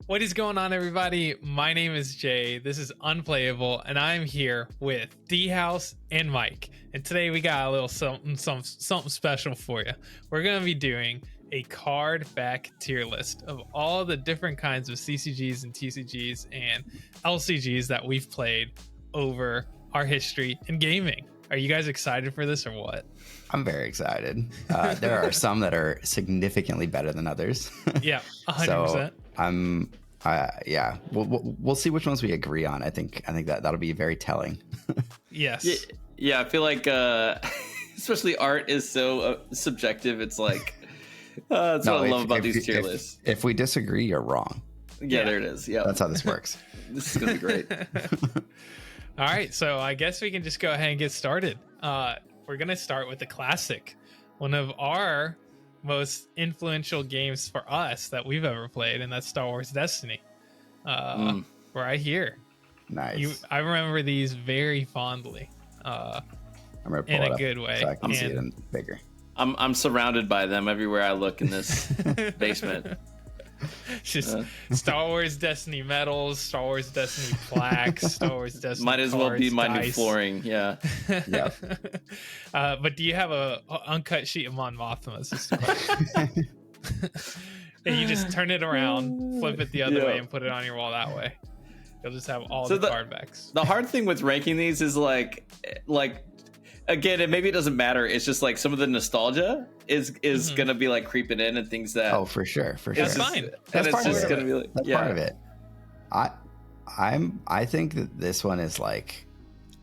What is going on, everybody? My name is Jay. This is Unplayable, and I'm here with D House and Mike. And today we got a little something special for you. We're gonna be doing a card back tier list of all the different kinds of CCGs and TCGs and LCGs that we've played over our history in gaming. Are you guys excited for this or what? I'm very excited. There are some that are significantly better than others. Yeah, 100%. Yeah, we'll see which ones we agree on. I think that'll be very telling. Yes. Yeah, I feel like especially art is so subjective. It's like that's what I love about these tier lists. If we disagree, you're wrong. Yeah, there it is. Yeah, that's how this works. This is gonna be great. All right, so I guess we can just go ahead and get started. We're gonna start with the classic, one of our most influential games for us that we've ever played, and that's Star Wars Destiny. Right here. Nice. I remember these very fondly. I'm gonna pull in it a up good way. so I can see them bigger. I'm surrounded by them everywhere I look in this basement. Just Star Wars Destiny medals, Star Wars Destiny plaques, Star Wars Destiny might as cards, well be my dice. new flooring. Yeah. Yeah. But do you have a uncut sheet of Mon Mothma? Is just a question. And you just turn it around, flip it the other way, and put it on your wall that way. You'll just have all the card backs. The hard thing with ranking these is like again, and maybe it doesn't matter. It's just like some of the nostalgia is gonna be like creeping in and things that. Oh, for sure. That's fine. That's part of it. Gonna be like, That's part of it. I think that this one is like,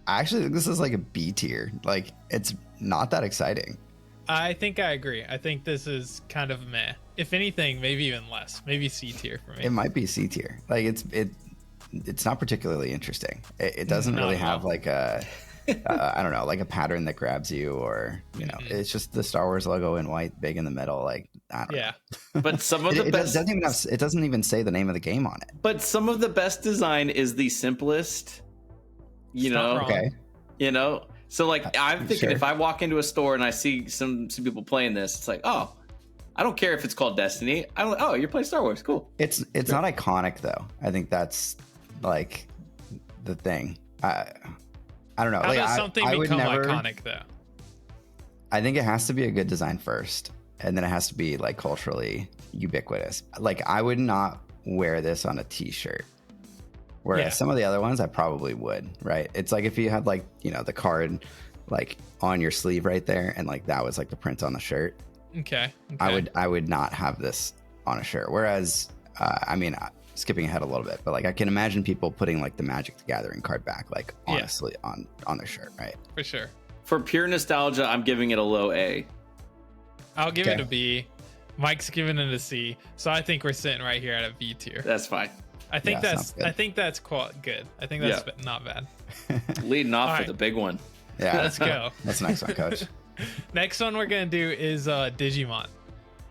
I actually think this is like a B tier. Like, it's not that exciting. I think I agree. I think this is kind of meh. If anything, maybe even less. Maybe C tier for me. It might be C tier. Like, it's not particularly interesting. It doesn't really have like a I don't know, like a pattern that grabs you, or it's just the Star Wars logo in white, big in the middle. Like, I don't know. But some of the best it doesn't even say the name of the game on it. But some of the best design is the simplest. Okay. So like I'm thinking, if I walk into a store and I see some people playing this, it's like, oh, I don't care if it's called Destiny. I'm like, oh, you're playing Star Wars, cool. It's not iconic though. I think that's like the thing. I don't know. How does something become iconic though? I think it has to be a good design first, and then it has to be like culturally ubiquitous. Like, I would not wear this on a t-shirt. Whereas some of the other ones I probably would, right? It's like if you had like, the card like on your sleeve right there, and like that was like the print on the shirt. Okay. I would not have this on a shirt. Whereas, skipping ahead a little bit, but like I can imagine people putting like the Magic the Gathering card back, like honestly on their shirt, right? For sure. For pure nostalgia, I'm giving it a low A. I'll give it a B. Mike's giving it a C. So I think we're sitting right here at a B tier. That's fine. I think that's good. I think that's good. I think that's not bad. Leading off with the big one. Yeah. Let's go. That's a nice one, Coach. Next one we're gonna do is Digimon.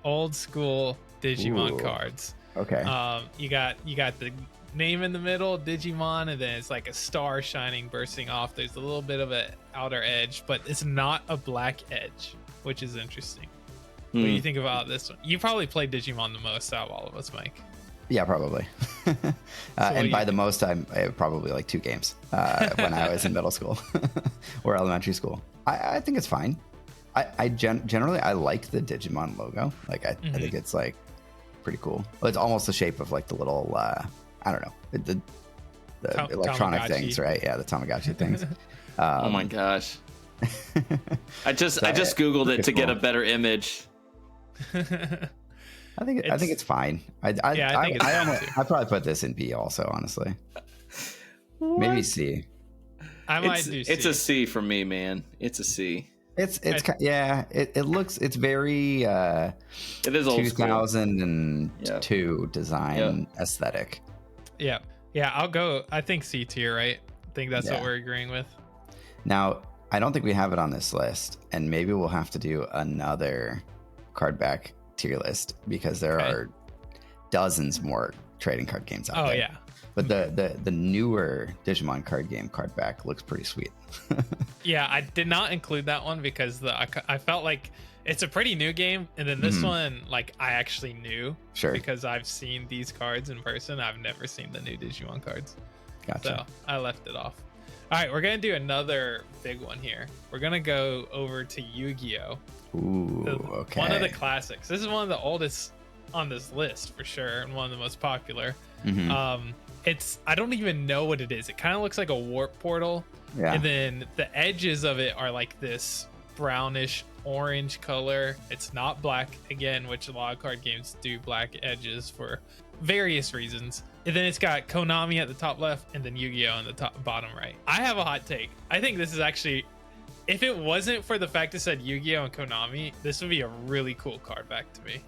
Old school Digimon cards. Okay. You got the name in the middle, Digimon, and then it's like a star shining, bursting off. There's a little bit of an outer edge, but it's not a black edge, which is interesting. What do you think about this one? You probably played Digimon the most out of all of us, Mike. Yeah, probably. And by the most, I probably like 2 games when I was in middle school or elementary school. I think it's fine. I generally like the Digimon logo. Like, I think it's like pretty cool. Well, it's almost the shape of like the little I don't know, the electronic things, right? Yeah, the Tamagotchi things. Oh my gosh. I just googled it to get a better image. I think it's fine. I'd probably put this in B also, honestly. Maybe C. I might do C. It's a C for me, man. It's a C. It looks, it's very it is old 2002 design aesthetic. Yeah, I'll go. I think C tier, right? I think that's what we're agreeing with. Now, I don't think we have it on this list, and maybe we'll have to do another card back tier list, because there are dozens more trading card games out Oh there. yeah. But the newer Digimon card game card back looks pretty sweet. Yeah, I did not include that one because I felt like it's a pretty new game, and then this one, like, I actually knew. Sure. Because I've seen these cards in person. I've never seen the new Digimon cards. Gotcha. So I left it off. All right, we're gonna do another big one here. We're gonna go over to Yu-Gi-Oh. Ooh, okay. One of the classics. This is one of the oldest on this list for sure, and one of the most popular. I don't even know what it is. It kind of looks like a warp portal. Yeah. And then the edges of it are like this brownish orange color. It's not black again, which a lot of card games do black edges for various reasons. And then it's got Konami at the top left and then Yu-Gi-Oh in the top bottom right. I have a hot take. I think this is actually, if it wasn't for the fact it said Yu-Gi-Oh and Konami, this would be a really cool card back to me.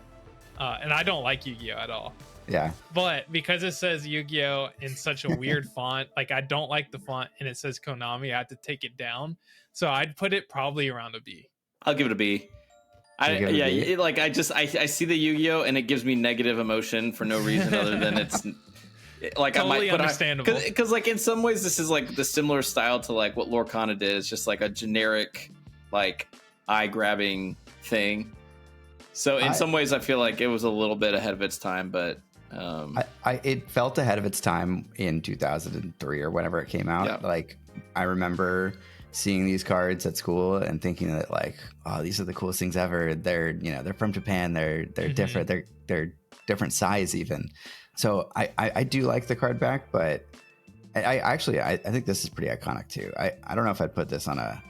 And I don't like Yu-Gi-Oh at all. Yeah. But because it says Yu-Gi-Oh in such a weird font, like I don't like the font, and it says Konami, I had to take it down. So I'd put it probably around a B. I'll give it a B. I see the Yu-Gi-Oh and it gives me negative emotion for no reason other than it's like Totally I might put understandable. because like in some ways this is like the similar style to like what Lorcana did. It's just like a generic like eye grabbing thing. So in some ways I feel like it was a little bit ahead of its time, but it felt ahead of its time in 2003 or whenever it came out. Yeah. Like I remember seeing these cards at school and thinking that like, oh, these are the coolest things ever. They're from Japan. They're different. They're different size even. So I do like the card back, but I think this is pretty iconic too. I don't know if I'd put this on a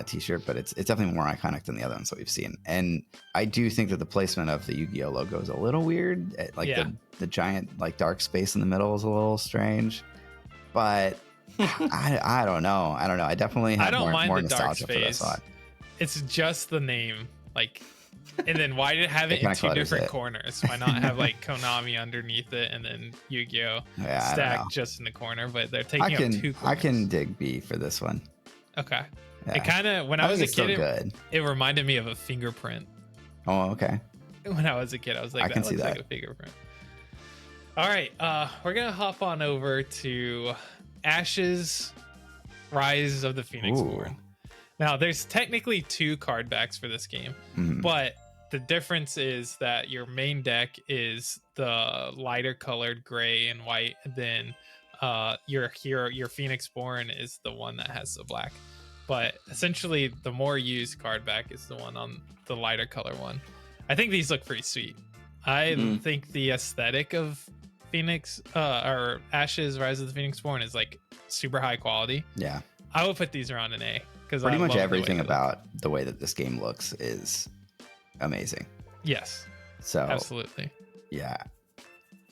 t-shirt, but it's definitely more iconic than the other ones that we've seen. And I do think that the placement of the Yu-Gi-Oh logo is a little weird. Like the giant like dark space in the middle is a little strange, but I don't know. I definitely have more nostalgia for this one. It's just the name, like, and then why did it have it in two different corners? Why not have like Konami underneath it and then Yu-Gi-Oh stacked just in the corner? But they're taking up two corners. I can dig B for this one. Okay. Yeah. It kind of, when I was a kid, it reminded me of a fingerprint. Oh, okay. When I was a kid, I was like, that looks like a fingerprint. All right, we're gonna hop on over to Ashes, Rise of the Phoenix Born. Now, there's technically two card backs for this game, but the difference is that your main deck is the lighter colored gray and white, and then your Phoenix Born is the one that has the black. But essentially, the more used card back is the one on the lighter color one. I think these look pretty sweet. I think the aesthetic of Phoenix or Ashes Rise of the Phoenix Born is like super high quality. Yeah. I would put these around an A because pretty much everything about the way that this game looks is amazing. Yes. So absolutely. Yeah.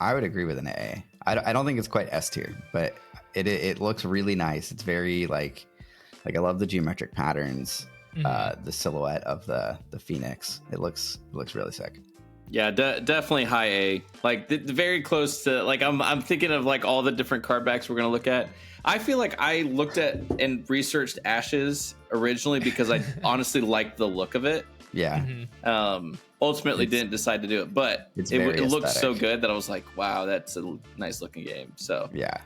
I would agree with an A. I don't think it's quite S tier, but it looks really nice. It's very like I love the geometric patterns, the silhouette of the Phoenix. It looks really sick. Yeah, definitely high A. Like very close to like I'm thinking of like all the different card backs we're gonna look at. I feel like I looked at and researched Ashes originally because I honestly liked the look of it. Yeah. Ultimately didn't decide to do it, but it looked so good that I was like, wow, that's a nice looking game. So yeah,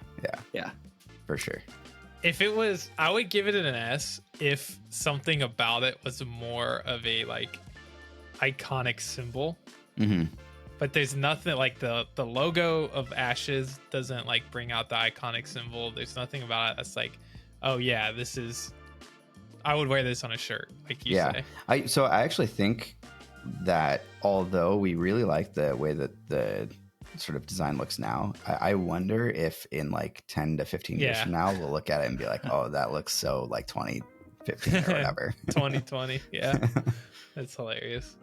for sure. If it was, I would give it an S if something about it was more of a like iconic symbol. But there's nothing like the logo of Ashes doesn't like bring out the iconic symbol. There's nothing about it that's like, oh yeah, this is, I would wear this on a shirt, like you say. I actually think that although we really like the way that the sort of design looks now, I wonder if in like 10 to 15 years from now we'll look at it and be like, oh, that looks so like 2015 or whatever. 2020. Yeah. That's hilarious.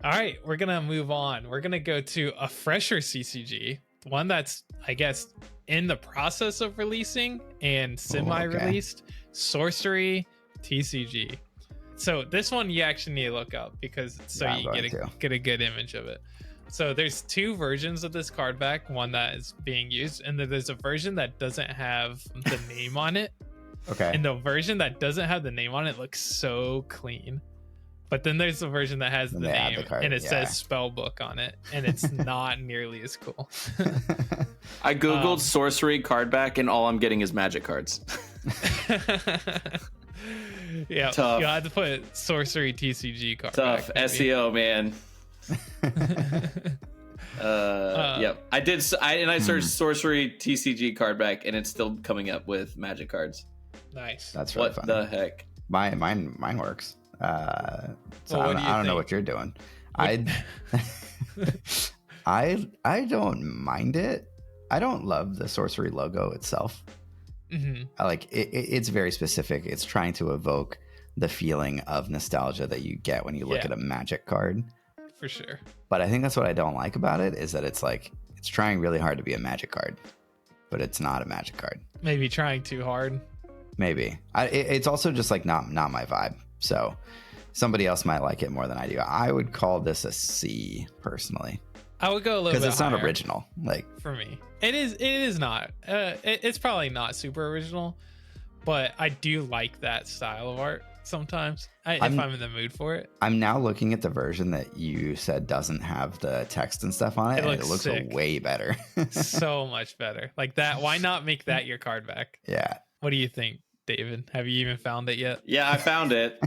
All right, we're gonna move on. We're gonna go to a fresher CCG, one that's I guess in the process of releasing and semi-released, Sorcery TCG. So this one you actually need to look up because you get a good image of it. So there's two versions of this card back, one that is being used, and then there's a version that doesn't have the name on it. Okay. And the version that doesn't have the name on it looks so clean. But then there's the version that has the They add name the card, and it yeah. says spell book on it, and it's not nearly as cool. I googled sorcery card back, and all I'm getting is magic cards. Yeah, Tough. you had to put sorcery TCG card. Tough back, maybe. SEO, man. Yep. I searched sorcery TCG card back, and it's still coming up with magic cards. Nice. That's really What funny. the heck? Mine works. So Well, what do you I don't know think? what you're doing. I don't mind it. I don't love the sorcery logo itself. Mm-hmm. I like it. It's very specific. It's trying to evoke the feeling of nostalgia that you get when you look Yeah. at a magic card. For sure. But I think that's what I don't like about it is that it's like it's trying really hard to be a magic card, but it's not a magic card. Maybe trying too hard. Maybe it's also just like not my vibe. So somebody else might like it more than I do. I would call this a C personally I would go a little bit because it's not higher original. Like for me. It is not. It's probably not super original, but I do like that style of art sometimes. If I'm in the mood for it. I'm now looking at the version that you said doesn't have the text and stuff on it, and it looks sick. way better. So much better. Like that. Why not make that your card back? Yeah. What do you think, David? Have you even found it yet? Yeah, I found it,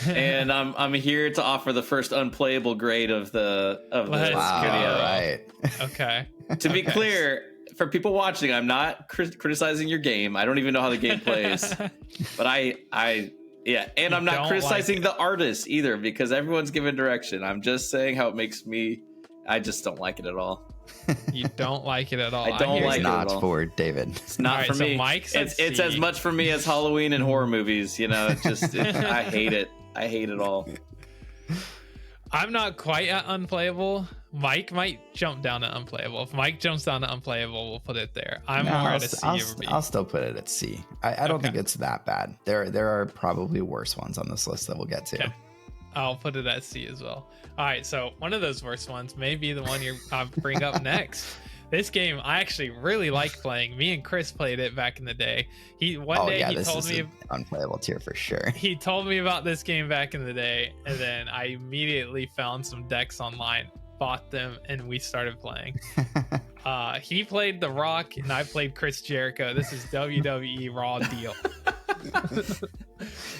and I'm here to offer the first unplayable grade of the Let's Wow. video. All right. Okay. To be Okay. clear, for people watching, I'm not criticizing your game. I don't even know how the game plays, but yeah, and I'm You not don't criticizing the artist either because everyone's given direction. I'm just saying how it makes me. I just don't like it at all. You don't like it at all. I don't hear like you. it at Not all. for David. It's not All right, for so me. Mike said It's C. as much for me as Halloween and horror movies. You know, I hate it. I hate it all. I'm not quite at unplayable. Mike might jump down to unplayable. If Mike jumps down to unplayable, we'll put it there. I'm No, more I'll, at a C I'll, over B. I'll still put it at C. I don't think Okay. it's that bad. There are probably worse ones on this list that we'll get to. Okay. I'll put it at C as well. All right, so one of those worst ones may be the one I'll bring up next. This game I actually really like playing. Me and Chris played it back in the day. One day he this told is me an unplayable tier for sure. he told me about this game back in the day, and then I immediately found some decks online, bought them, and we started playing. He played The Rock, and I played Chris Jericho. This is WWE Raw Deal.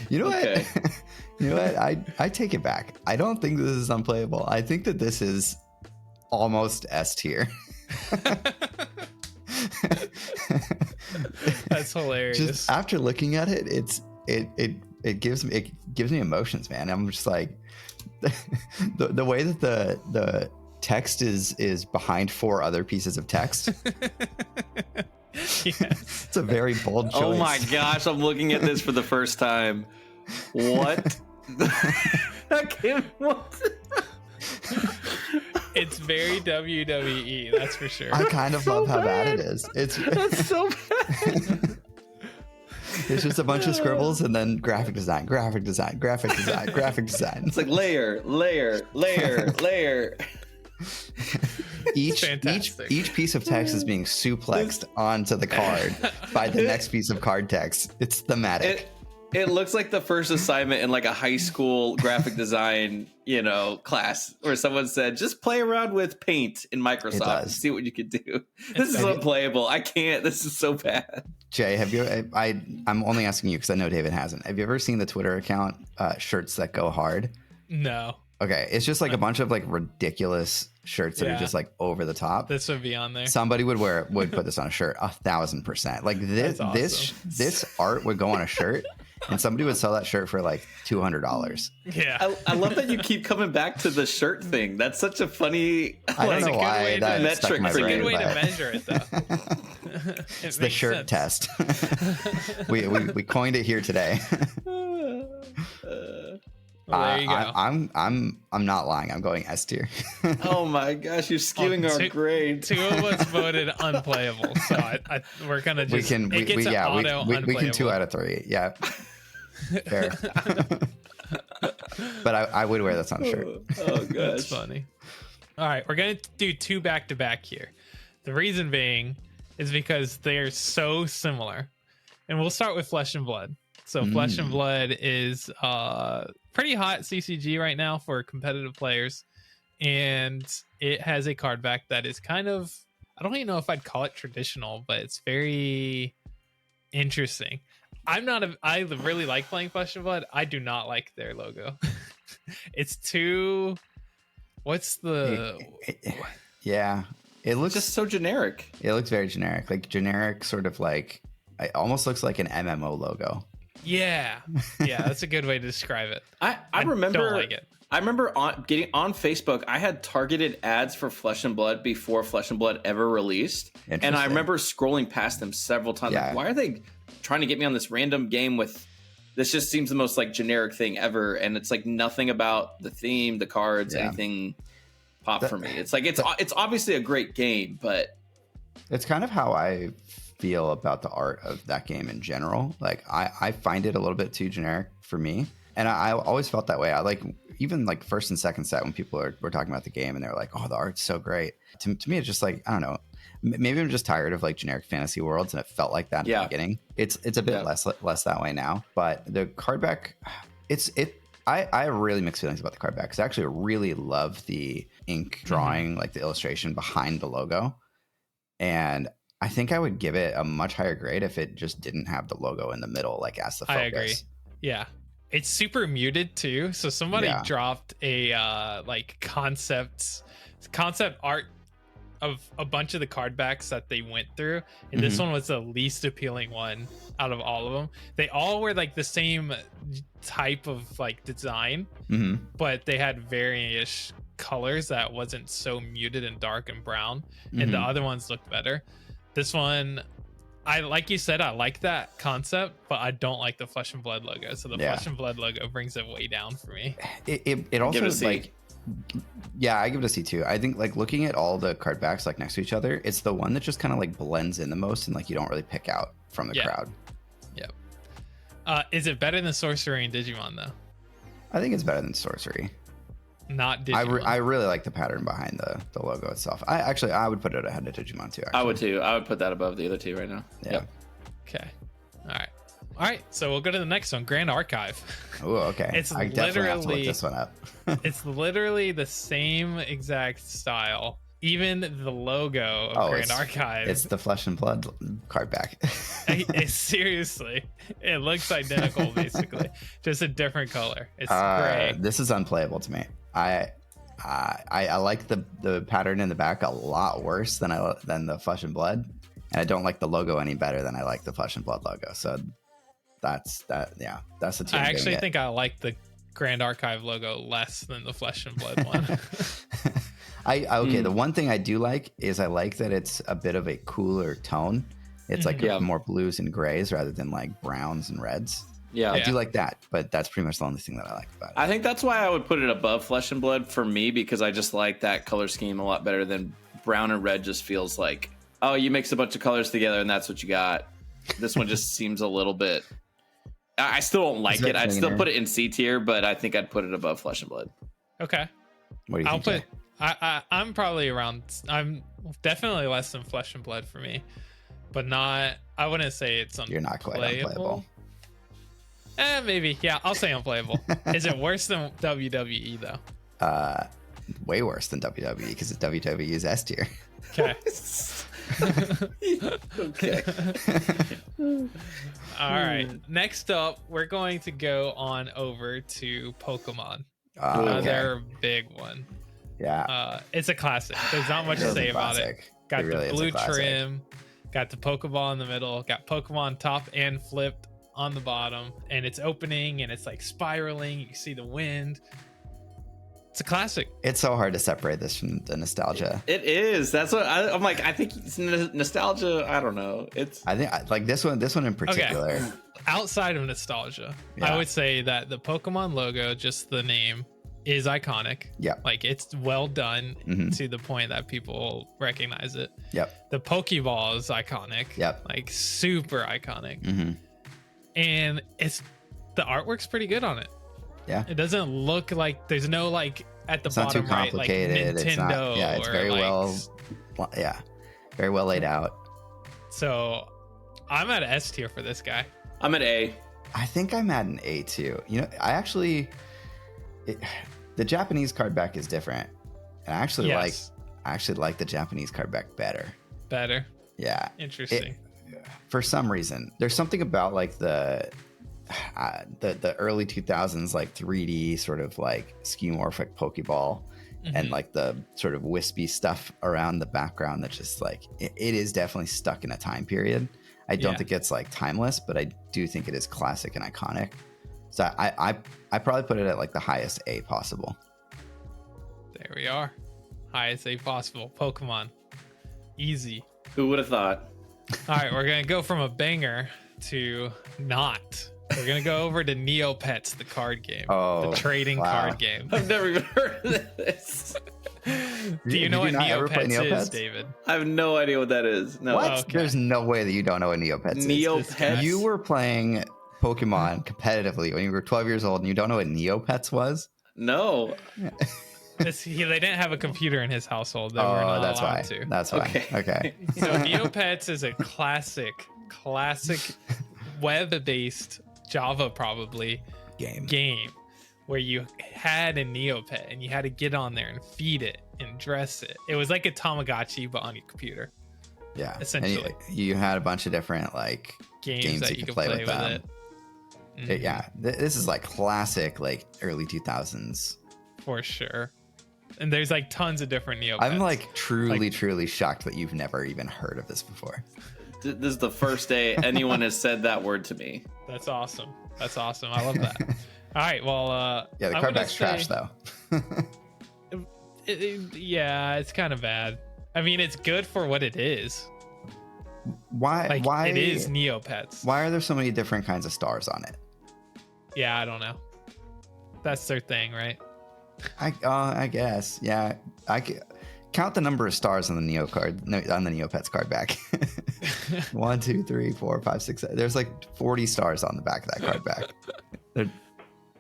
You know Okay. what? You know what? I take it back. I don't think this is unplayable. I think that this is almost S tier. That's hilarious. Just after looking at it, it gives me emotions, man. I'm just like the way that the text is behind 4 other pieces of text. Yes. It's a very bold choice. Oh my gosh, I'm looking at this for the first time. What? What? It's very WWE, that's for sure. I kind of love how bad it is. That's so bad. It's just a bunch of scribbles and then graphic design. It's like layer. Each fantastic. piece of text is being suplexed onto the card by the next piece of card text. It's thematic. It looks like the first assignment in like a high school graphic design, class where someone said, just play around with Paint in Microsoft and see what you can do. This is unplayable. I can't. This is so bad. Jay, have you? I'm only asking you because I know David hasn't. Have you ever seen the Twitter account Shirts That Go Hard? No. Okay, it's just like a bunch of like ridiculous shirts that are just like over the top. This would be on there. Somebody would put this on a shirt 1,000%. Like this That's awesome. this art would go on a shirt, and somebody would sell that shirt for like $200. Yeah. I love that you keep coming back to the shirt thing. That's such a funny I don't know good why way that to- stuck in my It's a brain, good way to but measure it, though. it's the shirt test. we coined it here today. Well, there you go. I'm not lying. I'm going S tier. Oh my gosh, you're skewing our grade. Two of us voted unplayable, so we're gonna just we can it gets an auto we can 2 unplayable. out of 3. Yeah, fair. But I would wear this on a shirt. Oh gosh. That's funny. All right, we're gonna do 2 back to back here. The reason being is because they're so similar, and we'll start with Flesh and Blood. So Flesh and Blood is pretty hot CCG right now for competitive players, and it has a card back that is kind of, I don't even know if I'd call it traditional, but it's very interesting. I really like playing Flesh and Blood. I do not like their logo. It's too, yeah, it looks just so generic. It looks very generic, like generic sort of like, it almost looks like an MMO logo. Yeah, that's a good way to describe it. I remember, don't like it. I remember getting on Facebook, I had targeted ads for Flesh and Blood before Flesh and Blood ever released. And I remember scrolling past them several times. Yeah. Like, why are they trying to get me on this random game with, this just seems the most like generic thing ever. And it's like nothing about the theme, the cards, anything pop for me. It's like, it's obviously a great game, but it's kind of how I feel about the art of that game in general. Like I find it a little bit too generic for me. And I always felt that way. I like, even like first and second set when people were talking about the game and they're like, oh, the art's so great. To me, it's just like, I don't know. Maybe I'm just tired of like generic fantasy worlds, and it felt like that in the beginning. It's a bit less that way now. But the card back, I have really mixed feelings about the card back, because I actually really love the ink drawing, like the illustration behind the logo. And I think I would give it a much higher grade if it just didn't have the logo in the middle, like as the focus. I agree. Yeah. It's super muted too. So somebody dropped a like concept art of a bunch of the card backs that they went through, and this one was the least appealing one out of all of them. They all were like the same type of like design, but they had various colors that wasn't so muted and dark and brown, and the other ones looked better. This one, I like you said, I like that concept, but I don't like the Flesh and Blood logo. So the Flesh and Blood logo brings it way down for me. It also is like, yeah, I give it a C too. I think like looking at all the card backs like next to each other, it's the one that just kind of like blends in the most, and like you don't really pick out from the crowd. Yep. Is it better than Sorcery and Digimon though? I think it's better than Sorcery. Not Digimon. I really like the pattern behind the logo itself. I would put it ahead of Digimon too. Actually. I would too. I would put that above the other two right now. Yeah. Yep. Okay. All right. So we'll go to the next one, Grand Archive. Oh, okay. It's I definitely have to look this one up. It's literally the same exact style. Even the logo of Grand Archive. It's the Flesh and Blood card back. Seriously, it looks identical, basically, just a different color. It's gray. This is unplayable to me. I like the pattern in the back a lot worse than the Flesh and Blood, and I don't like the logo any better than I like the Flesh and Blood logo. So that's that. Yeah, that's the two. I actually think I like the Grand Archive logo less than the Flesh and Blood one. The one thing I do like is I like that it's a bit of a cooler tone. It's like more blues and grays rather than like browns and reds. Yeah, I do like that, but that's pretty much the only thing that I like about it. I think that's why I would put it above Flesh and Blood for me, because I just like that color scheme a lot better than brown and red. Just feels like, oh, you mix a bunch of colors together and that's what you got. This one just seems a little bit. I still don't like it. I'd still put it in C tier, but I think I'd put it above Flesh and Blood. Okay. What do you think? I'm probably around. I'm definitely less than Flesh and Blood for me, but not. I wouldn't say it's unplayable. You're not quite unplayable. Maybe. Yeah, I'll say unplayable. Is it worse than WWE though? Way worse than WWE, because WWE is S tier. Okay. Okay. All right. Next up, we're going to go on over to Pokemon. Another big one. Yeah. It's a classic. There's not much to say about it. Got the blue trim, got the Pokeball in the middle, got Pokemon top and flipped on the bottom, and it's opening and it's like spiraling. You can see the wind. It's a classic. It's so hard to separate this from the nostalgia. It is. That's what I'm like. I think it's nostalgia. I don't know. I think like this one in particular. Okay. Outside of nostalgia, I would say that the Pokemon logo, just the name, is iconic. Yeah. Like it's well done to the point that people recognize it. Yep. The Pokeball is iconic. Yep. Like super iconic. And the artwork's pretty good on it. Yeah. It doesn't look like there's no like at the it's bottom not too complicated. Right, like Nintendo. It's not, yeah, it's very very well laid out. So I'm at S tier for this guy. I'm at A. I think I'm at an A too. You know, the Japanese card back is different, and I actually like the Japanese card back better. Better. Yeah. Interesting. For some reason, there's something about like the early 2000s like 3D sort of like skeuomorphic Pokeball and like the sort of wispy stuff around the background that just like it is definitely stuck in a time period. I don't think it's like timeless, but I do think it is classic and iconic. So I probably put it at like the highest A possible. There we are. Highest A possible. Pokemon. Easy. Who would have thought? All right, we're going to go from a banger to not. We're going to go over to Neopets, the card game. Oh, the trading card game. I've never even heard of this. Do you know what Neopets is, David? I have no idea what that is. No. What? Okay. There's no way that you don't know what Neopets is. Neopets? You were playing Pokemon competitively when you were 12 years old and you don't know what Neopets was? No. They didn't have a computer in his household. They were not that's allowed why. to. That's why. Okay. So Neopets is a classic web-based Java probably game where you had a Neopet and you had to get on there and feed it and dress it. It was like a Tamagotchi but on your computer. Yeah, essentially. And you had a bunch of different like games that you could play with them. it. Yeah, this is like classic like early 2000s for sure. And there's like tons of different Neopets. I'm like truly shocked that you've never even heard of this before. This is the first day anyone has said that word to me. That's awesome. I love that. All right, well, yeah, the card back's trash though. Yeah, it's kind of bad. I mean, it's good for what it is. Why it is Neopets. Why are there so many different kinds of stars on it? Yeah, I don't know. That's their thing, right? I guess. Yeah, count the number of stars on the Neopets card back. 1, 2, 3, 4, 5, 6, 7. There's like 40 stars on the back of that card back.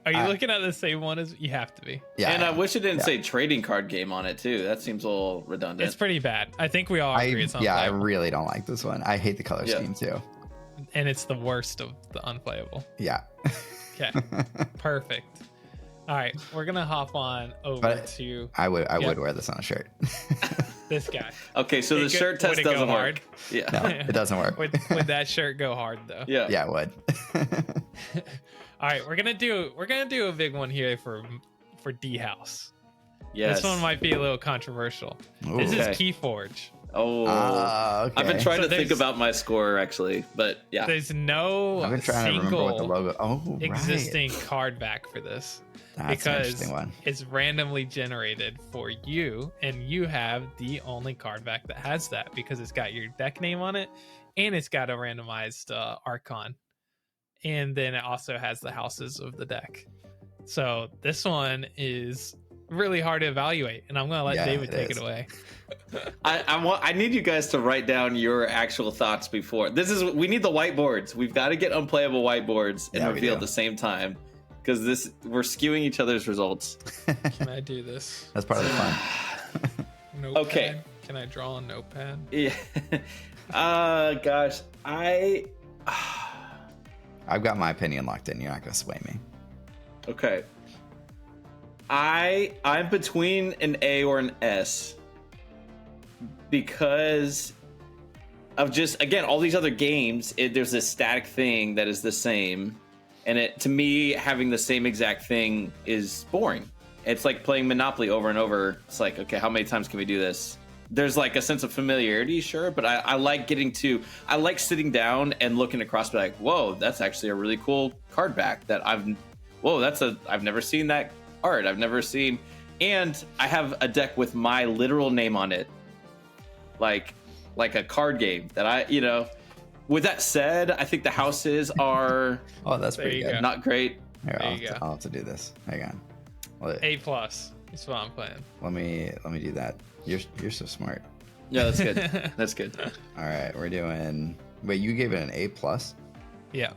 Are you looking at the same one as you have to be? Yeah, and I wish it didn't say trading card game on it too. That seems a little redundant. It's pretty bad. I think we all agree it's unplayable. I really don't like this one. I hate the color scheme too. And it's the worst of the unplayable. Yeah. Okay. Perfect. All right, we're gonna hop on over to. I would wear this on a shirt. This guy. Okay, so the shirt test doesn't work. Yeah, no, it doesn't work. Would that shirt go hard though? Yeah, it would. All right, we're gonna do a big one here for D House. Yes. This one might be a little controversial. Ooh. This is Keyforge. Oh, okay. I've been trying to think about my score actually, but yeah. There's no I've been trying to remember what the logo. existing card back for this. That's because an interesting one. It's randomly generated for you, and you have the only card back that has that because it's got your deck name on it, and it's got a randomized Archon, and then it also has the houses of the deck. So this one is really hard to evaluate, and I'm gonna let David take it away. I need you guys to write down your actual thoughts before. We need the whiteboards. We've got to get unplayable whiteboards and reveal at the same time. Because we're skewing each other's results. Can I do this? That's part of the fun. Notepad? Okay. Can I draw on Notepad? Yeah. Gosh, I've got my opinion locked in. You're not gonna sway me. Okay. I'm between an A or an S because of just again all these other games. There's this static thing that is the same. And to me, having the same exact thing is boring. It's like playing Monopoly over and over. It's like, okay, how many times can we do this? There's like a sense of familiarity, sure, but I like sitting down and looking across, be like, whoa, that's actually a really cool card back that I've never seen that art. I've never seen, and I have a deck with my literal name on it, like a card game that With that said, I think the houses are that's pretty good. Not great. Here, I'll have to do this. Hang on. A+ is what I'm playing. Let me do that. You're so smart. Yeah, that's good. That's good. All right, we're doing. Wait, you gave it an A+? Yeah.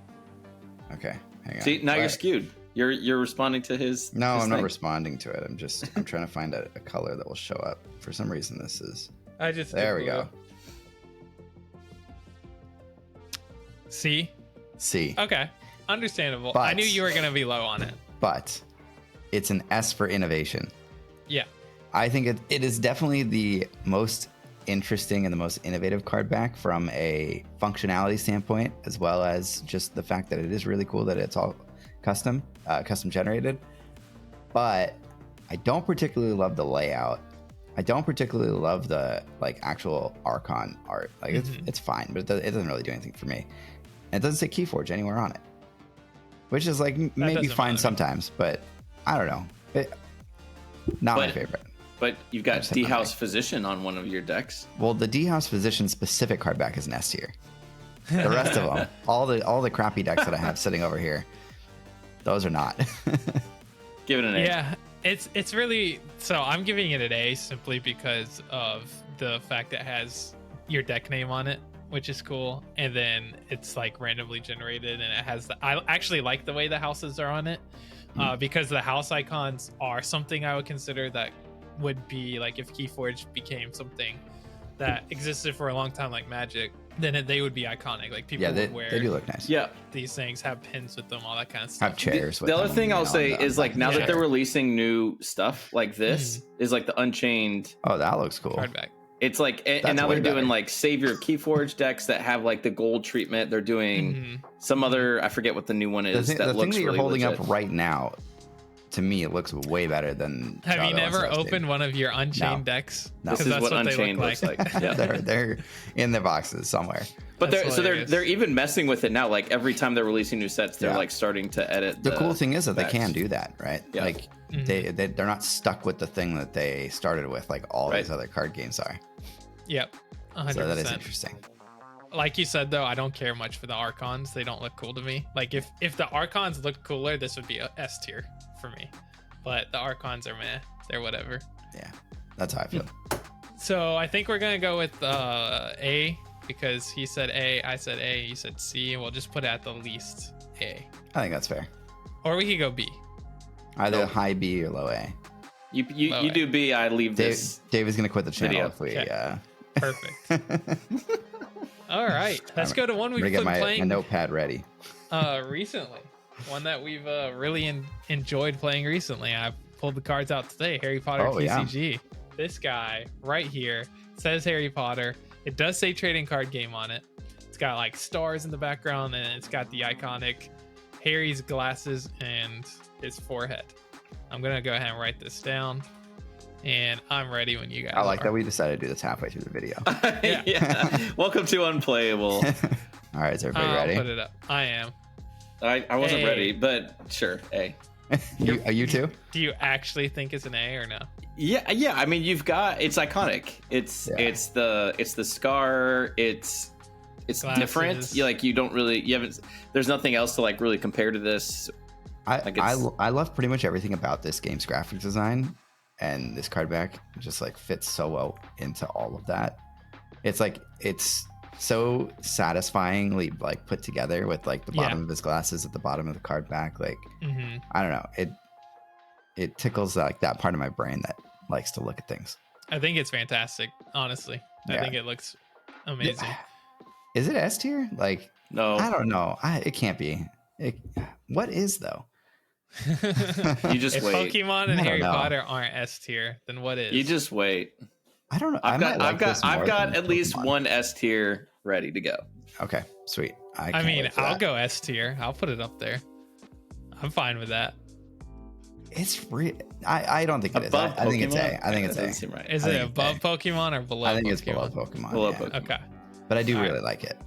Okay, hang on. See, now you're skewed. You're responding to his. No, his I'm thing. not responding to it. I'm trying to find a color that will show up. For some reason, this is. There we go. C. C. Okay. Understandable. But- I knew you were gonna be low on it. but it's an S for innovation. Yeah. I think it is definitely the most interesting and the most innovative card back from a functionality standpoint, as well as just the fact that it is really cool that it's all custom generated. But I don't particularly love the layout. I don't particularly love the like actual Archon art. Like it's fine, but it doesn't really do anything for me. And it doesn't say Keyforge anywhere on it, which is like maybe fine sometimes, but I don't know. Not my favorite. But you've got D-House Physician on one of your decks. Well, the D-House Physician specific card back is an S tier. The rest of them, all the crappy decks that I have sitting over here, those are not. Give it an A. Yeah, it's really, so I'm giving it an A simply because of the fact that it has your deck name on it, which is cool, and then it's like randomly generated, and it has I actually like the way the houses are on it, because the house icons are something I would consider that would be like if Keyforge became something that existed for a long time like Magic, then they would be iconic. Like people would wear, they do look nice. Yeah, these things have pins with them, all that kind of stuff. Have chairs. The other thing I'll say is like now that they're releasing new stuff like this is like the Unchained. Oh, that looks cool. Card back. It's like, and now they're doing like Savior Keyforge decks that have like the gold treatment. They're doing some other, I forget what the new one is. The that thing that you're really holding legit. up right now, to me, it looks way better than. Have you never opened one of your Unchained decks? No. This is what Unchained looks like. Yeah. they're in the boxes somewhere. But they're even messing with it now. Like every time they're releasing new sets, they're like starting to edit. The cool thing is that they can do that, right? Yeah. Like they're not stuck with the thing that they started with, like all these other card games are. Yep, 100%. So that is interesting. Like you said, though, I don't care much for the Archons. They don't look cool to me. Like if the Archons looked cooler, this would be a S tier for me. But the Archons are meh. They're whatever. Yeah, that's how I feel. So I think we're gonna go with A, because he said A, I said A, you said C, and we'll just put it at the least A. I think that's fair. Or we could go B. Either high B or low A. You do B. I leave this. Dave is gonna quit the channel if we. Okay. Perfect. All right, let's go to one we've been playing. My notepad ready. Recently, one that we've really enjoyed playing recently. I pulled the cards out today. Harry Potter TCG. Yeah. This guy right here says Harry Potter. It does say trading card game on it. It's got like stars in the background, and it's got the iconic Harry's glasses and his forehead. I'm gonna go ahead and write this down, and I'm ready when you guys I like that we decided to do this halfway through the video. Yeah. Welcome to Unplayable. All right, is everybody ready? I'll put it up. I am. I wasn't ready, but sure, A. Are you too? Do you actually think it's an A or no? Yeah. I mean, you've got, it's iconic. It's the scar. It's Glasses. different. You don't really, there's nothing else to like really compare to this. I love pretty much everything about this game's graphic design, and this card back just like fits so well into all of that. It's so satisfyingly like put together with like the bottom of his glasses at the bottom of the card back. Like I don't know, it tickles like that part of my brain that likes to look at things. I think it's fantastic, honestly. I think it looks amazing. Is it S tier? Like no, I don't know. It can't be. What is though? You just if wait. Pokemon and Harry Potter aren't S tier, then what is? You just wait. I don't know. I've got at least one S tier ready to go. Okay, sweet. I mean, I'll go S tier. I'll put it up there. I'm fine with that. It's I don't think it is. I think it's A. I think it's A. Right. Is it above Pokemon or below? I think Pokemon? it's below Pokemon. Below Pokemon. Okay. But I do really like it.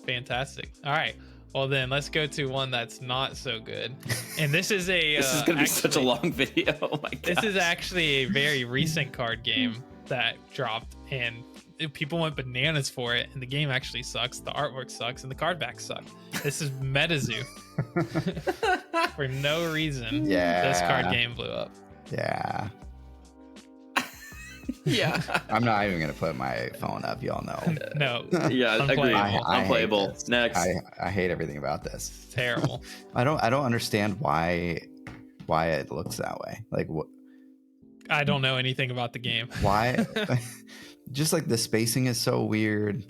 Fantastic. All right. Well, then let's go to one that's not so good. And this is this is going to be such a long video. Oh my god. This is actually a very recent card game that dropped, and people went bananas for it. And the game actually sucks. The artwork sucks, and the card backs suck. This is MetaZoo. For no reason, this card game blew up. Yeah. Yeah. I'm not even going to put my phone up. Y'all know. No. Yeah, agreed. Unplayable. Next. I hate everything about this. It's terrible. I don't understand why it looks that way. Like what? I don't know anything about the game. Why? Just like the spacing is so weird.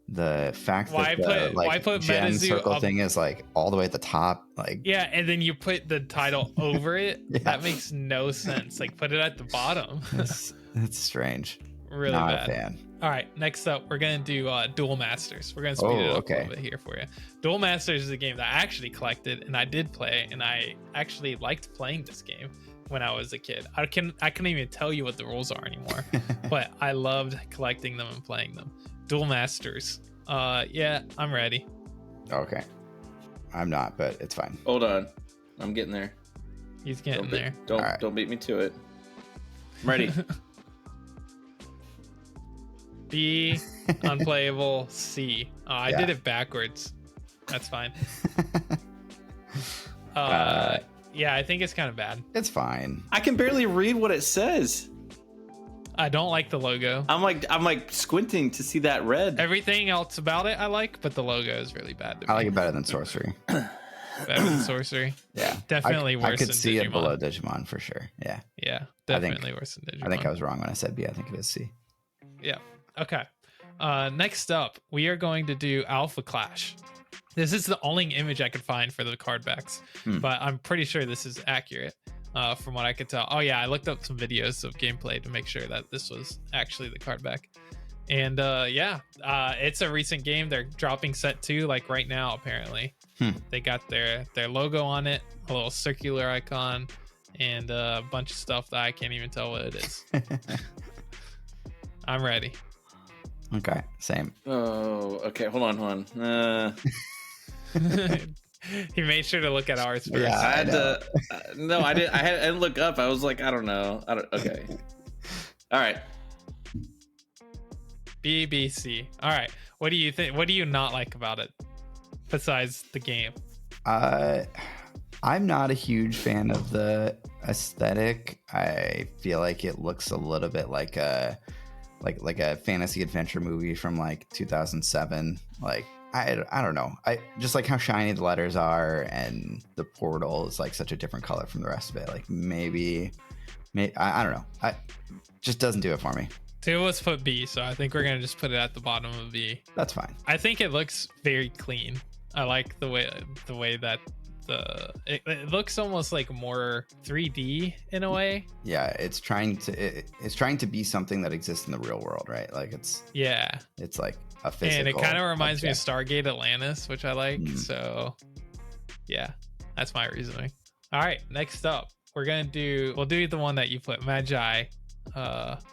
the fact Why that why put gem MetaZoo circle up? thing is like all the way at the top, like Yeah, and then you put the title over it. Yeah. That makes no sense. Like put it at the bottom. it's strange. Really Not bad. a fan. All right, next up, we're gonna do Duel Masters. We're gonna speed it up a little bit here for you. Duel Masters is a game that I actually collected and I did play, and I actually liked playing this game when I was a kid. I couldn't even tell you what the rules are anymore, but I loved collecting them and playing them. Duel Masters. Yeah, I'm ready. Okay. I'm not, but it's fine. Hold on, I'm getting there. He's getting there. Don't beat me to it. I'm ready. B, unplayable. C. I did it backwards. That's fine. Yeah, I think it's kind of bad. It's fine. I can barely read what it says. I don't like the logo. I'm like squinting to see that red. Everything else about it I like, but the logo is really bad to me. I like it better than Sorcery. Better than Sorcery. Yeah. Definitely worse I could than see Digimon. it below Digimon for sure. Yeah. Yeah, definitely worse than Digimon. I think I was wrong when I said B. I think it is C. Yeah. Okay. Next up, we are going to do Alpha Clash. This is the only image I could find for the card backs, but I'm pretty sure this is accurate from what I could tell. Oh yeah, I looked up some videos of gameplay to make sure that this was actually the card back. And it's a recent game. They're dropping set 2 like right now apparently. They got their logo on it, a little circular icon, and a bunch of stuff that I can't even tell what it is. I'm ready. Okay, same. Oh, okay. Hold on. He made sure to look at ours first. Yeah, I had to. No, I didn't. I didn't look up. I was like, I don't know. Okay. All right. BBC. All right. What do you think? What do you not like about it, besides the game? I'm not a huge fan of the aesthetic. I feel like it looks a little bit like a fantasy adventure movie from like 2007. Like I don't know. I just like how shiny the letters are, and the portal is like such a different color from the rest of it. Like maybe I don't know. I just doesn't do it for me. Two of us put B, so I think we're gonna just put it at the bottom of B. That's fine. I think it looks very clean. I like the way that it looks almost like more 3D in a way. Yeah, it's trying to be something that exists in the real world, right? Like it's like a physical. And it kind of reminds me of Stargate Atlantis, which I like. So yeah, that's my reasoning. All right, next up, we'll do the one that you put, Magi.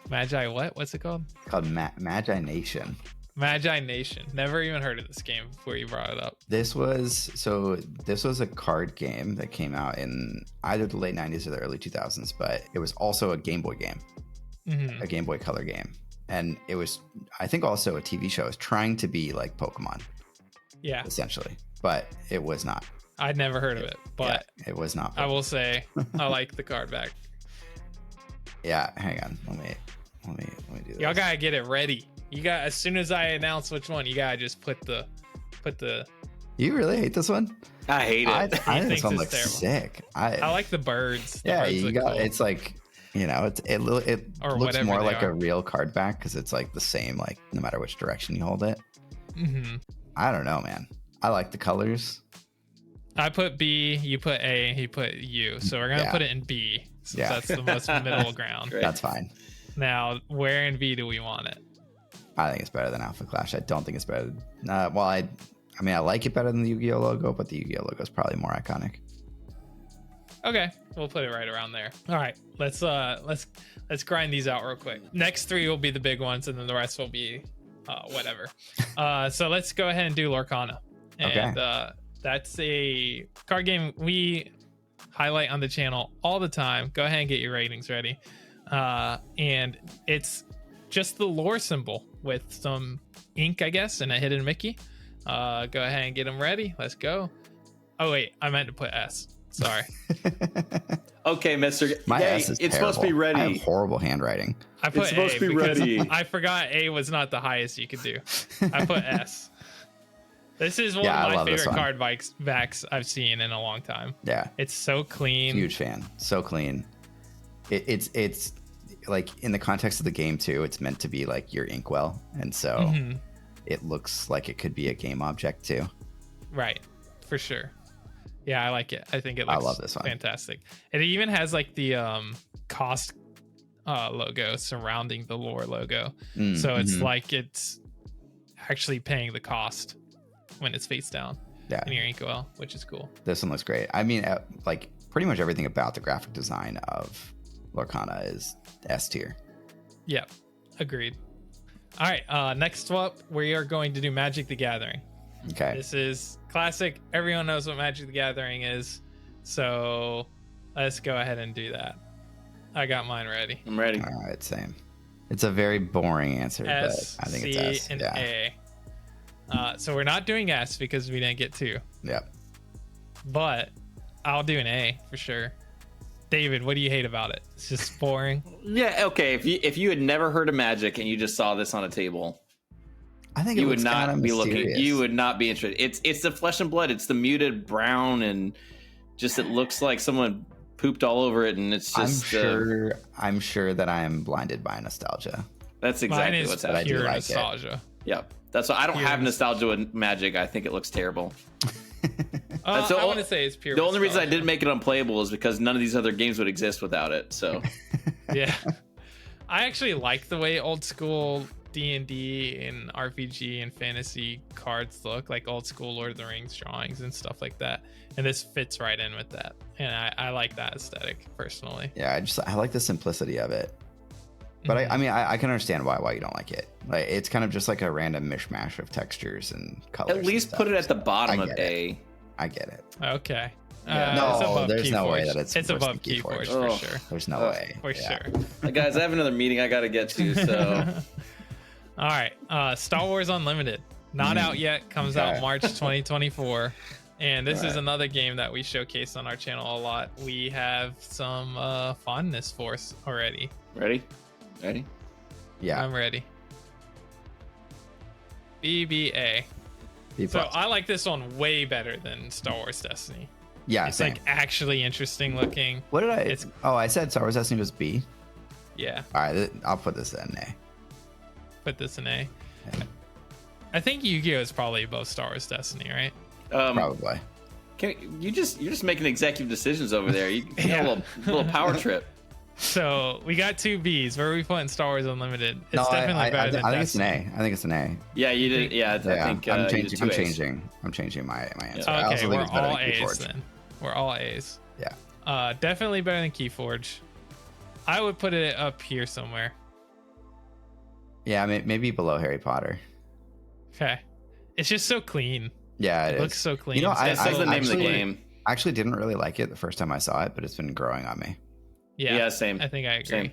Magi what? What's it called? It's called Magi Nation. Magi Nation. Never even heard of this game before you brought it up. This was a card game that came out in either the late 90s or the early 2000s, but it was also a Game Boy game, a Game Boy Color game. And it was, I think, also a TV show. It was trying to be like Pokemon. Yeah. Essentially. But it was not. I'd never heard of it, but yeah, it was not Pokemon. I will say I like the card back. Yeah, hang on. Let me do this. Y'all gotta get it ready. You got, as soon as I announce which one, you gotta just put the. You really hate this one? I hate it. I think this one looks terrible. sick. I like the birds. Yeah, birds you got. cool. It's like, you know, it looks more like a real card back because it's like the same, like no matter which direction you hold it. I don't know, man. I like the colors. I put B, you put A, he put U. So we're gonna put it in B. Since that's the most middle ground. That's fine. Now, where in B do we want it? I think it's better than Alpha Clash. I don't think it's better. Well, I mean, I like it better than the Yu-Gi-Oh logo, but the Yu-Gi-Oh logo is probably more iconic. Okay, we'll put it right around there. All right, let's grind these out real quick. Next 3 will be the big ones, and then the rest will be whatever. So let's go ahead and do Lorcana. And that's a card game we highlight on the channel all the time. Go ahead and get your ratings ready. And it's just the lore symbol with some ink, I guess, and a hidden Mickey. Go ahead and get them ready. Let's go. Oh wait, I meant to put S. Sorry. Okay, Mister. My S is it's terrible. supposed to be ready. I have horrible handwriting. I put It's supposed A to be because ready. I forgot A was not the highest you could do. I put S. This is one I of my love this favorite one. card backs I've seen in a long time. Yeah, It's so clean. huge fan. So clean. It's like in the context of the game too. It's meant to be like your inkwell, and so it looks like it could be a game object too. Right, for sure. Yeah, I like it. I think it I looks love this one. fantastic. It even has like the cost logo surrounding the lore logo. So it's like it's actually paying the cost when it's face down in your inkwell, which is cool. This one looks great. I mean, like pretty much everything about the graphic design of Lorcana is S tier. Yep, agreed. All right, next up, we are going to do Magic the Gathering. Okay. This is classic. Everyone knows what Magic the Gathering is. So let's go ahead and do that. I got mine ready. I'm ready. All right, same. It's a very boring answer, S, but I think C, it's S. and Yeah. A. So we're not doing S because we didn't get 2. Yep. But I'll do an A for sure. David, what do you hate about it? It's just boring. Yeah, okay. If you had never heard of Magic and you just saw this on a table, I think you it would looks not kinda be looking. mysterious. You would not be interested. It's the flesh and blood. It's the muted brown and just it looks like someone pooped all over it, and it's just. I'm sure that I am blinded by nostalgia. That's exactly what's happening. Pure like nostalgia. Yep. That's why I don't Pure have nostalgia with Magic. I think it looks terrible. I want to say it's pure. The only reason I nostalgia. didn't make it unplayable is because none of these other games would exist without it. So Yeah, I actually like the way old school D&D and RPG and fantasy cards look, like old school Lord of the Rings drawings and stuff like that. And this fits right in with that, and I like that aesthetic personally. Yeah, I like the simplicity of it. But I mean, I can understand why you don't like it. Like, it's kind of just like a random mishmash of textures and colors. at least put it at the bottom of A. I get it. Okay. Yeah. No, it's above there's no way Keyforge. that it's It's worse above than Keyforge Keyforge. for sure. There's no way. For Yeah. sure. Guys, I have another meeting I got to get to. So All right. Star Wars Unlimited. Not out yet. Comes out Okay. March 2024. And this is Right. another game that we showcase on our channel a lot. We have some fondness for already. ready? Yeah. I'm ready. BBA. B+. So I like this one way better than Star Wars Destiny. Yeah, It's same. like actually interesting looking. What did I? it's- I said Star Wars Destiny was B. Yeah. All right, I'll put this in A. Put this in A. Yeah. I think Yu-Gi-Oh is probably above Star Wars Destiny, right? Probably. You're just making executive decisions over there. You Yeah. got a little power trip. So we got 2 Bs. Where are we putting Star Wars Unlimited? It's No, definitely better than I think it's an Destiny. A. I think it's an A. Yeah, you did. Yeah, I think I'm you did changing. 2 A's. I'm changing my answer. Yeah. I Okay, also we're think it's better all than A's Keyforge. then. We're all A's. Yeah. Definitely better than Keyforge. I would put it up here somewhere. Yeah, maybe below Harry Potter. Okay. It's just so clean. Yeah, It it looks is. so clean. You know, That says the name of the game. I actually didn't really like it the first time I saw it, but it's been growing on me. Yeah, same. I think I agree. Same.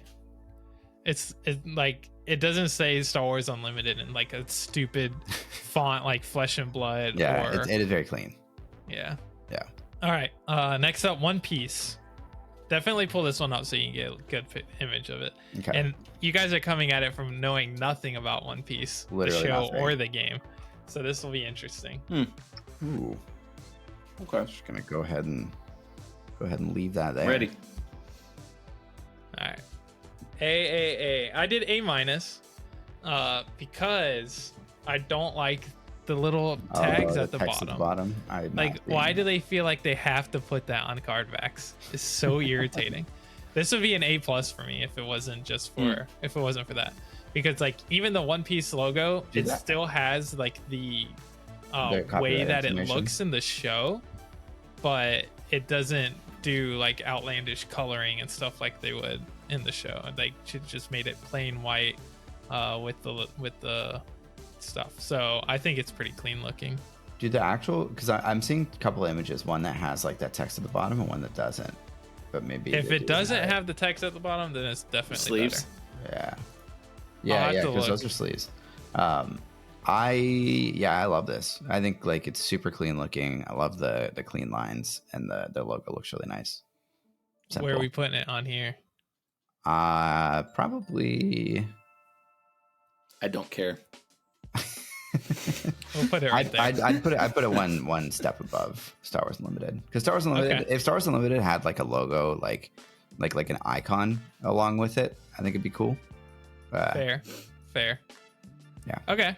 It's like it doesn't say Star Wars Unlimited in like a stupid font like Flesh and Blood. Yeah, or, it is very clean. yeah. Yeah. All right. Next up, One Piece. Definitely pull this one up so you can get a good image of it. Okay. And you guys are coming at it from knowing nothing about One Piece, Literally the show nothing. or the game. So this will be interesting. Ooh, Okay. just gonna go ahead and leave that there. Ready. All right. A. I did A minus because I don't like the little tags at the text bottom. I'm Like, not why being- do they feel like they have to put that on card backs? It's so irritating. This would be an A plus for me if it wasn't just for if it wasn't for that, because like even the One Piece logo, Did it that- still has like the way copyright that it information? looks in the show, but it doesn't do like outlandish coloring and stuff like they would in the show. They should just made it plain white with the stuff. So I think it's pretty clean looking. Do the actual, because I'm seeing a couple images, one that has like that text at the bottom and one that doesn't. But maybe If they it do doesn't have the text at the bottom, then it's definitely Sleeves. better. Yeah, have to because look. those are sleeves. I love this. I think like it's super clean looking. I love the clean lines, and the logo looks really nice. Simple. Where are we putting it on here? Probably. I don't care. We'll put it right there. I'd put it one step above Star Wars Unlimited, because Star Wars Unlimited, Okay. if Star Wars Unlimited had like a logo, like an icon along with it, I think it'd be cool. Fair. Yeah. Okay.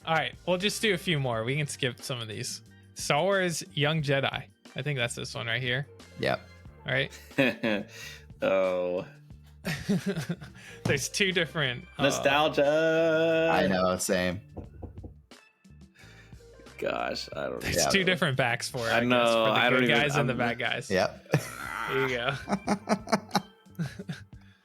All right, we'll just do a few more. We can skip some of these. Star Wars Young Jedi. I think that's this one right here. Yep. All right. Oh, There's two different nostalgia. I know, same. Gosh, I don't know. There's two different backs for it. I know, guess, for the I don't good even- guys and the I'm- bad guys. Yep. There you go.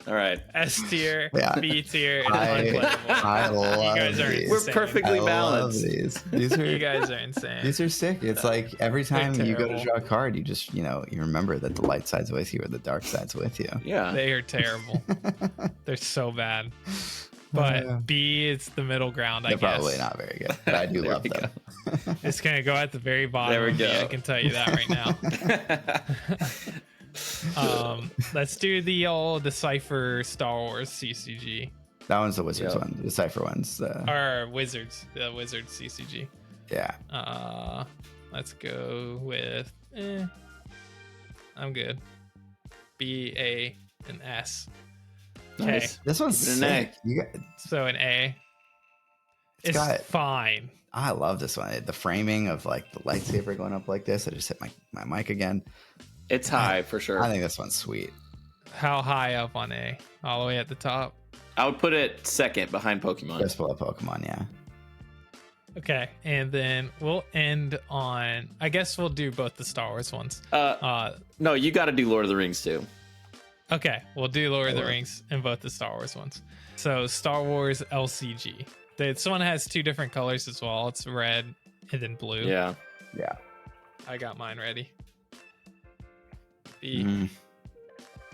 All right. S tier, Yeah. B tier, and I unplayable. love guys are these. We're insane. perfectly I balanced. love these. These are You guys are insane. these are sick. It's like every time you go to terrible. draw a card, you just you remember that the light side's with you or the dark side's with you. Yeah. They are terrible. They're so bad. But B is the middle ground, I They're guess. probably not very good, but I do There love we them. It's gonna go at the very bottom. There we of B, go. I can tell you that right now. Let's do the old Decipher Star Wars CCG That one's the Wizards Yep. one. The Cypher one's the or Wizards, the Wizards CCG. yeah. Let's go with. I'm good. B, A, and S. Okay, Nice. This one's Give it an A. sick. You got, so an A. It's got- fine. I love this one. The framing of like the lightsaber going up like this. I just hit my mic again. It's high for sure. I think this one's sweet. How high up on A? All the way at the top. I would put it second behind Pokemon. Just below Pokemon, yeah. Okay, and then we'll end on. I guess we'll do both the Star Wars ones. No, you got to do Lord of the Rings too. Okay, we'll do Lord of the Sure. Rings and both the Star Wars ones. So Star Wars LCG. This one has two different colors as well. It's red and then blue. Yeah. Yeah. I got mine ready. B. Mm.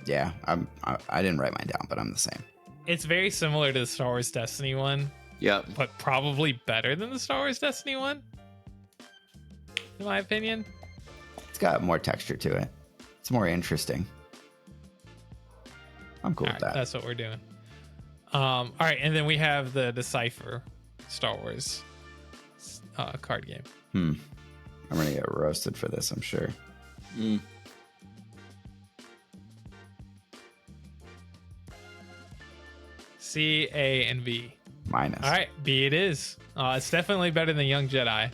Yeah. I didn't write mine down, but I'm the same. It's very similar to the Star Wars Destiny one, Yep. but probably better than the Star Wars Destiny one, in my opinion. It's got more texture to it. It's more interesting. I'm cool All with right, that. that's what we're doing. All right, and then we have the Decipher Star Wars card game. I'm gonna get roasted for this, I'm sure. Mm. C, A, and B. Minus. All right, B it is. It's definitely better than Young Jedi.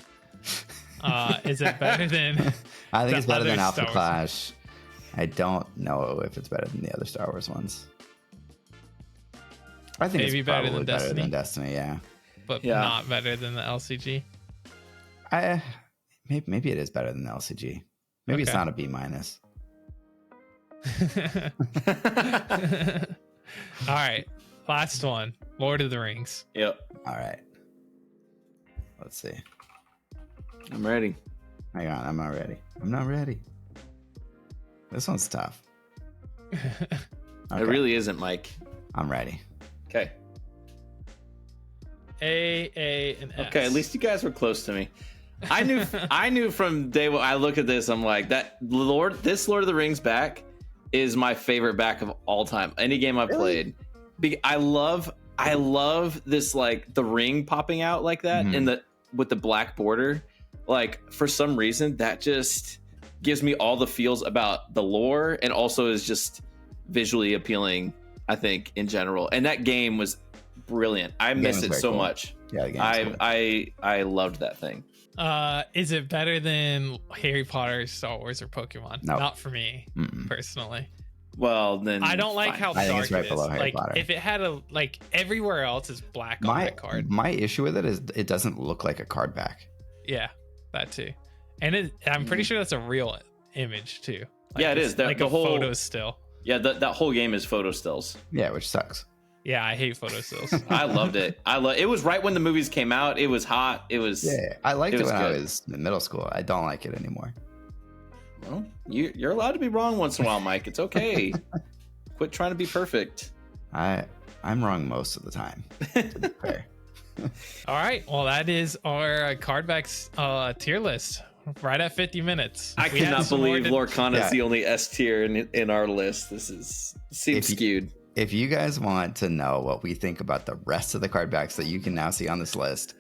Is it better than? I think the it's better than other Alpha Star Wars? Clash. I don't know if it's better than the other Star Wars ones. I think Maybe it's better probably than better Destiny? than Destiny, yeah. But Yeah. not better than the LCG. Maybe it is better than the LCG. Maybe it's Okay. not a B minus. All right, last one. Lord of the Rings. Yep. All right. Let's see. I'm ready. Hang on, I'm not ready. I'm not ready. This one's tough. It Okay, really isn't, Mike. I'm ready. Okay. A, and S. Okay. At least you guys were close to me. I knew from day one. I look at this. I'm like, this Lord of the Rings back is my favorite back of all time. Any game I've Really? played. I love this, like the ring popping out like that Mhm. with the black border. Like for some reason that just gives me all the feels about the lore and also is just visually appealing, I think, in general. And that game was brilliant. I game miss was it very so cool. much. Yeah, the game's cool. I loved that thing. Is it better than Harry Potter, Star Wars, or Pokemon? No. Not for me Mm-mm. personally. Well, then I don't like fine. how I think dark it's right it is. below Harry Like Potter. if it had a like everywhere else is black on My that card. my issue with it is it doesn't look like a card back. Yeah, that too. And I'm pretty sure that's a real image too. Like, Yeah, it it's is. The like a whole- photo still. Yeah, that whole game is photo stills. Yeah, which sucks. Yeah, I hate photo stills. I loved it. It was right when the movies came out. It was hot. It was. Yeah, I liked It it was when I good. was in middle school. I don't like it anymore. Well, you're allowed to be wrong once in a while, Mike. It's okay. Quit trying to be perfect. I'm wrong most of the time. To be fair. All right, well that is our cardbacks tier list. Right at 50 minutes. I We had cannot some more believe to- Lorcana Yeah. is the only S tier in our list. This seems If you- skewed. If you guys want to know what we think about the rest of the card backs that you can now see on this list,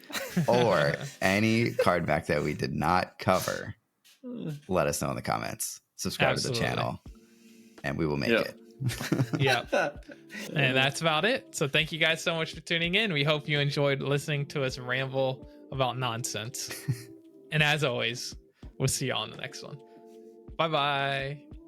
or any card back that we did not cover, let us know in the comments. Subscribe Absolutely. to the channel, and we will make Yeah. it. Yep. And that's about it. So thank you guys so much for tuning in. We hope you enjoyed listening to us ramble about nonsense. And as always, we'll see you on the next one. Bye bye.